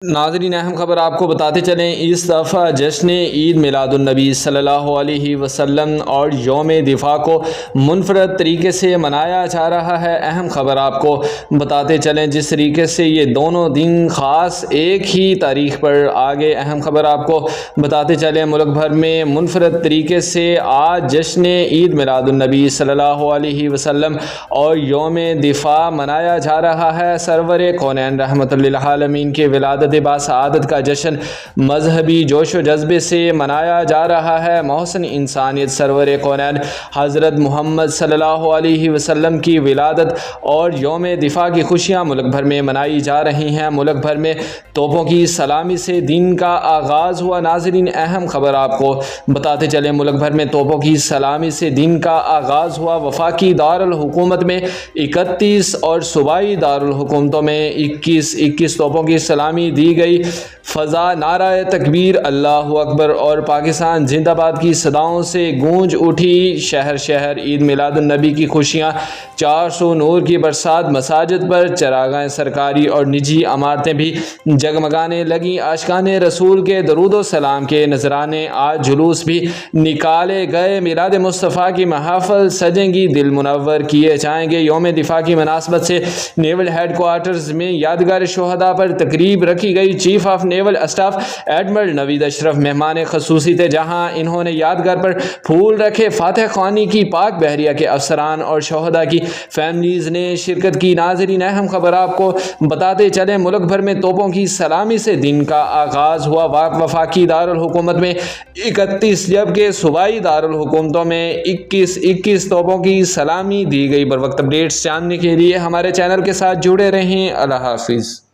ناظرین، اہم خبر آپ کو بتاتے چلیں، اس دفعہ جشن عید میلاد النبی صلی اللہ علیہ وسلم اور یوم دفاع کو منفرد طریقے سے منایا جا رہا ہے۔ اہم خبر آپ کو بتاتے چلیں، جس طریقے سے یہ دونوں دن خاص ایک ہی تاریخ پر آگے۔ اہم خبر آپ کو بتاتے چلیں، ملک بھر میں منفرد طریقے سے آج جشن عید میلاد النبی صلی اللہ علیہ وسلم اور یوم دفاع منایا جا رہا ہے۔ سرور کونین رحمت للعالمین کے ولادت باسعادت کا جشن مذہبی جوش و جذبے سے منایا جا رہا ہے۔ محسن انسانیت سرور کونین حضرت محمد صلی اللہ علیہ وسلم کی ولادت اور یوم دفاع کی خوشیاں ملک بھر میں منائی جا رہی ہیں۔ ملک بھر میں توپوں کی سلامی سے دن کا آغاز ہوا۔ ناظرین، اہم خبر آپ کو بتاتے چلیں، ملک بھر میں توپوں کی سلامی سے دن کا آغاز ہوا۔ وفاقی دارالحکومت میں 31 اور صوبائی دارالحکومتوں میں 21 توپوں کی سلامی دی گئی۔ فضا نعرہ تکبیر، اللہ اکبر اور پاکستان زندہ باد کی صداؤں سے گونج اٹھی۔ شہر شہر عید میلاد النبی کی خوشیاں، 400 نور کی برسات، مساجد پر چراغاہیں سرکاری اور نجی عمارتیں بھی جگمگانے لگیں۔ عاشقان رسول کے درود و سلام کے نذرانے، آج جلوس بھی نکالے گئے۔ میلاد مصطفیٰ کی محافل سجیں گی، دل منور کیے جائیں گے۔ یوم دفاع کی مناسبت سے نیول ہیڈ کوارٹرز میں یادگار شہداء پر تقریب رکھی گئی۔ Chief of naval staff admiral Naveed Ashraf مہمان خصوصی تھے، جہاں انہوں نے یادگار پر پھول رکھے۔ فاتح خوانی کی پاک بحریہ کے افسران اور شہداء کی فیملیز نے شرکت کی۔ ناظرین، اہم خبر آپ کو بتاتے چلیں، ملک بھر میں توپوں کی سلامی سے دن کا آغاز ہوا۔ وفاقی دارالحکومت میں 31 جبکہ صوبائی دارالحکومتوں میں 21 توپوں کی سلامی دی گئی۔ بر وقت اپڈیٹس جاننے کے لیے ہمارے چینل کے ساتھ جڑے رہیں۔ اللہ حافظ۔